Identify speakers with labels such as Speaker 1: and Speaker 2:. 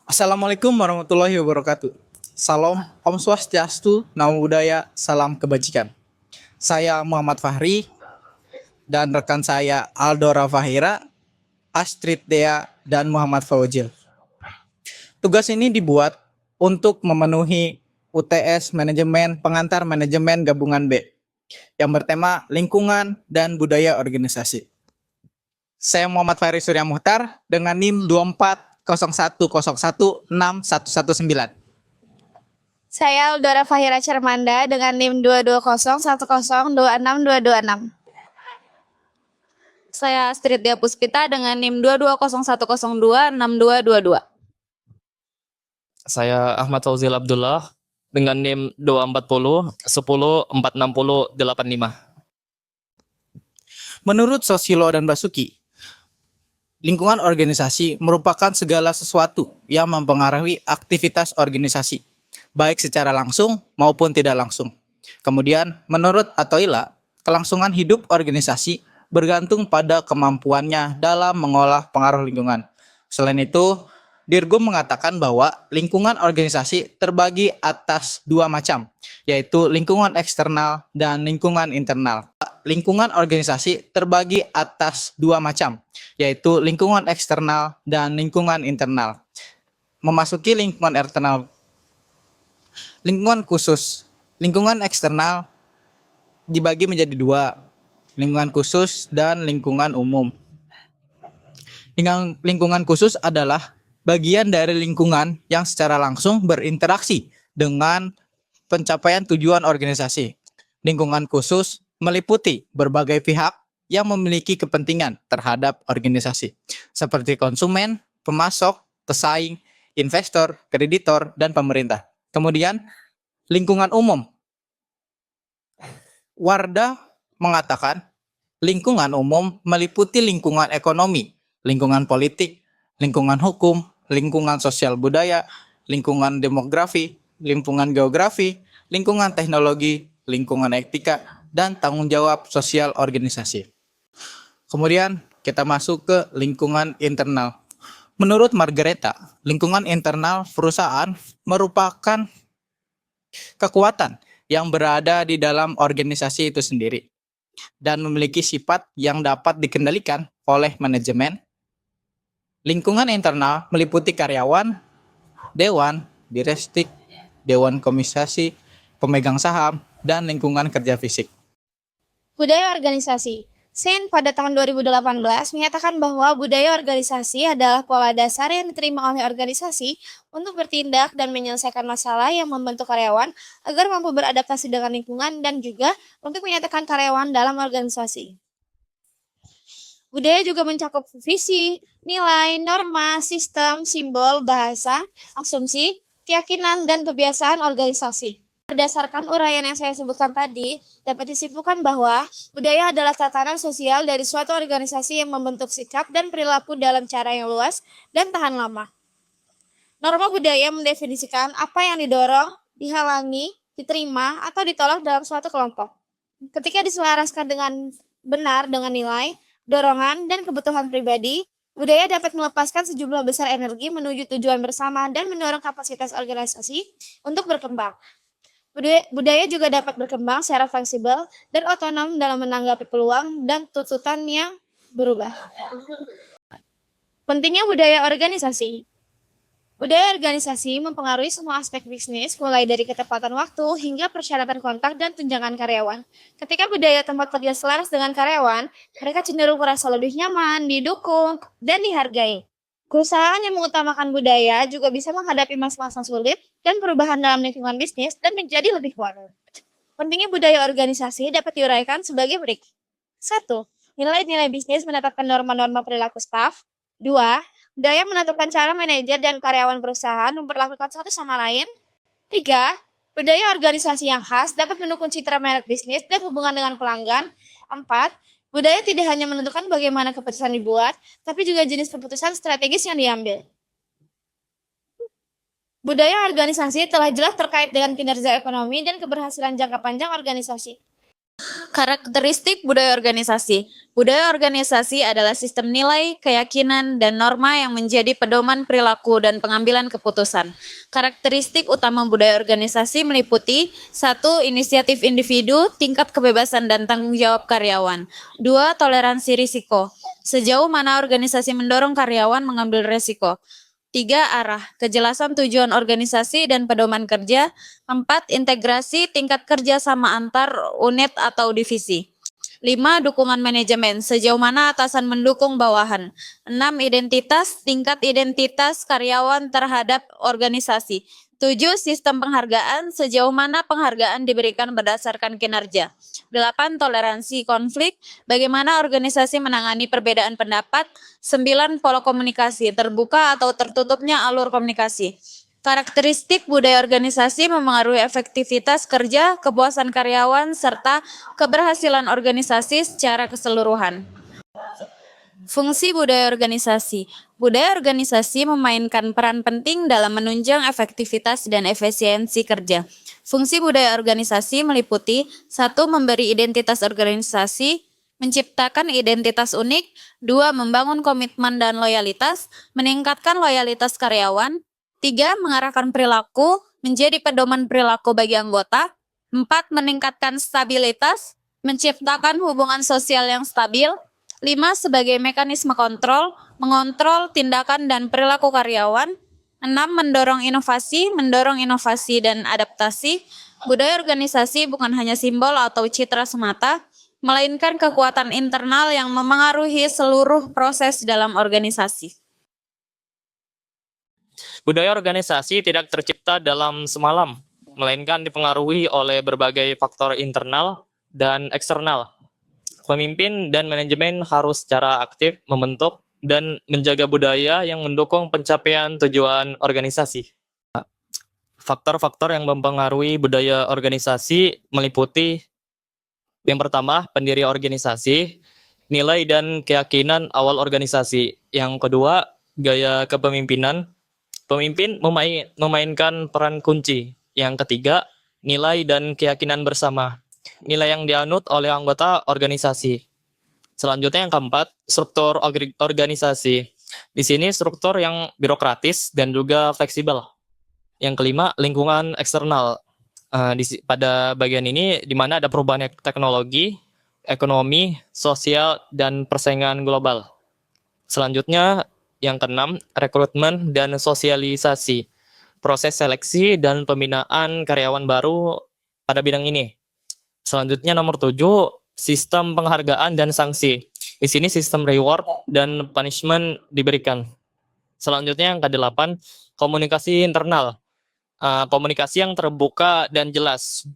Speaker 1: Assalamualaikum warahmatullahi wabarakatuh. Salam, Om Swastiastu, Namo Buddhaya, Salam Kebajikan. Saya Muhammad Fahri dan rekan saya Aldora Fahira, Astrid Dea, dan Muhammad Fauzil. Tugas ini dibuat untuk memenuhi UTS Manajemen Pengantar Manajemen Gabungan B yang bertema lingkungan dan budaya organisasi. Saya Muhammad Fahri Surya Muhtar dengan NIM 2401016119.
Speaker 2: Saya Aldora Fahira Cermanda dengan NIM 22010262226. Saya Astrid Dia Puspita dengan NIM 22010026222.
Speaker 3: Saya Ahmad Fauzil Abdullah dengan NIM 240 10 460 85.
Speaker 1: Menurut Sosilo dan Basuki, lingkungan organisasi merupakan segala sesuatu yang mempengaruhi aktivitas organisasi, baik secara langsung maupun tidak langsung. Kemudian, menurut Atoila, kelangsungan hidup organisasi bergantung pada kemampuannya dalam mengolah pengaruh lingkungan. Selain itu, Dirgo mengatakan bahwa lingkungan organisasi terbagi atas dua macam, yaitu lingkungan eksternal dan lingkungan internal. Lingkungan organisasi terbagi atas dua macam, yaitu lingkungan eksternal dan lingkungan internal. Memasuki lingkungan eksternal, lingkungan khusus. Lingkungan eksternal dibagi menjadi dua, lingkungan khusus dan lingkungan umum. Lingkungan khusus adalah bagian dari lingkungan yang secara langsung berinteraksi dengan pencapaian tujuan organisasi. Lingkungan khusus meliputi berbagai pihak yang memiliki kepentingan terhadap organisasi, seperti konsumen, pemasok, pesaing, investor, kreditor, dan pemerintah. Kemudian, lingkungan umum. Wardah mengatakan, lingkungan umum meliputi lingkungan ekonomi, lingkungan politik, lingkungan hukum, lingkungan sosial budaya, lingkungan demografi, lingkungan geografi, lingkungan teknologi, lingkungan etika, dan tanggung jawab sosial organisasi. Kemudian kita masuk ke lingkungan internal. Menurut Margareta, lingkungan internal perusahaan merupakan kekuatan yang berada di dalam organisasi itu sendiri dan memiliki sifat yang dapat dikendalikan oleh manajemen. Lingkungan internal meliputi karyawan, dewan, direksi, dewan komisasi, pemegang saham, dan lingkungan kerja fisik.
Speaker 2: Budaya organisasi. Sen pada tahun 2018 menyatakan bahwa budaya organisasi adalah pola dasar yang diterima oleh organisasi untuk bertindak dan menyelesaikan masalah yang membentuk karyawan agar mampu beradaptasi dengan lingkungan dan juga untuk menyatakan karyawan dalam organisasi. Budaya juga mencakup visi, nilai, norma, sistem, simbol, bahasa, asumsi, keyakinan, dan kebiasaan organisasi. Berdasarkan uraian yang saya sebutkan tadi, dapat disimpulkan bahwa budaya adalah tatanan sosial dari suatu organisasi yang membentuk sikap dan perilaku dalam cara yang luas dan tahan lama. Norma budaya mendefinisikan apa yang didorong, dihalangi, diterima, atau ditolak dalam suatu kelompok. Ketika diselaraskan dengan benar dengan nilai, dorongan, dan kebutuhan pribadi, budaya dapat melepaskan sejumlah besar energi menuju tujuan bersama dan mendorong kapasitas organisasi untuk berkembang. Budaya juga dapat berkembang secara fleksibel dan otonom dalam menanggapi peluang dan tuntutan yang berubah. Pentingnya budaya organisasi. Budaya organisasi mempengaruhi semua aspek bisnis, mulai dari ketepatan waktu hingga persyaratan kontak dan tunjangan karyawan. Ketika budaya tempat kerja selaras dengan karyawan, mereka cenderung merasa lebih nyaman, didukung, dan dihargai. Perusahaan yang mengutamakan budaya juga bisa menghadapi masa-masa sulit dan perubahan dalam lingkungan bisnis dan menjadi lebih kuat. Pentingnya budaya organisasi dapat diuraikan sebagai berikut. 1. Nilai-nilai bisnis menetapkan norma-norma perilaku staf. 2. Budaya menentukan cara manajer dan karyawan perusahaan memperlakukan satu sama lain. 3. Budaya organisasi yang khas dapat mendukung citra merek bisnis dan hubungan dengan pelanggan. 4. Budaya tidak hanya menentukan bagaimana keputusan dibuat, tapi juga jenis keputusan strategis yang diambil. Budaya organisasi telah jelas terkait dengan kinerja ekonomi dan keberhasilan jangka panjang organisasi.
Speaker 4: Karakteristik budaya organisasi. Budaya organisasi adalah sistem nilai, keyakinan, dan norma yang menjadi pedoman perilaku dan pengambilan keputusan. Karakteristik utama budaya organisasi meliputi 1. Inisiatif individu, tingkat kebebasan dan tanggung jawab karyawan. 2. Toleransi risiko. Sejauh mana organisasi mendorong karyawan mengambil risiko. 3. Arah, kejelasan tujuan organisasi dan pedoman kerja. 4. Integrasi, tingkat kerja sama antar unit atau divisi. 5. Dukungan manajemen, sejauh mana atasan mendukung bawahan. 6. Identitas, tingkat identitas karyawan terhadap organisasi. 7. Sistem penghargaan, sejauh mana penghargaan diberikan berdasarkan kinerja. 8. Toleransi konflik, bagaimana organisasi menangani perbedaan pendapat. 9. Pola komunikasi, terbuka atau tertutupnya alur komunikasi. Karakteristik budaya organisasi memengaruhi efektivitas kerja, kepuasan karyawan, serta keberhasilan organisasi secara keseluruhan. Fungsi budaya organisasi. Budaya organisasi memainkan peran penting dalam menunjang efektivitas dan efisiensi kerja. Fungsi budaya organisasi meliputi 1. Memberi identitas organisasi, menciptakan identitas unik. 2. Membangun komitmen dan loyalitas, meningkatkan loyalitas karyawan. 3. Mengarahkan perilaku, menjadi pedoman perilaku bagi anggota. 4. Meningkatkan stabilitas, menciptakan hubungan sosial yang stabil. 5. Sebagai mekanisme kontrol, mengontrol tindakan dan perilaku karyawan. 6. Mendorong inovasi dan adaptasi. Budaya organisasi bukan hanya simbol atau citra semata, melainkan kekuatan internal yang memengaruhi seluruh proses dalam organisasi.
Speaker 3: Budaya organisasi tidak tercipta dalam semalam, melainkan dipengaruhi oleh berbagai faktor internal dan eksternal. Pemimpin dan manajemen harus secara aktif membentuk dan menjaga budaya yang mendukung pencapaian tujuan organisasi. Faktor-faktor yang mempengaruhi budaya organisasi meliputi yang pertama, pendiri organisasi, nilai dan keyakinan awal organisasi. Yang kedua, gaya kepemimpinan. Pemimpin memainkan peran kunci. Yang ketiga, nilai dan keyakinan bersama. Nilai yang dianut oleh anggota organisasi. Selanjutnya yang keempat, struktur organisasi. Di sini struktur yang birokratis dan juga fleksibel. Yang kelima, lingkungan eksternal. Pada bagian ini di mana ada perubahan teknologi, ekonomi, sosial, dan persaingan global. Selanjutnya yang keenam, rekrutmen dan sosialisasi. Proses seleksi dan pembinaan karyawan baru pada bidang ini. Selanjutnya nomor 7, sistem penghargaan dan sanksi. Di sini sistem reward dan punishment diberikan. Selanjutnya yang ke-8, komunikasi internal. Komunikasi yang terbuka dan jelas.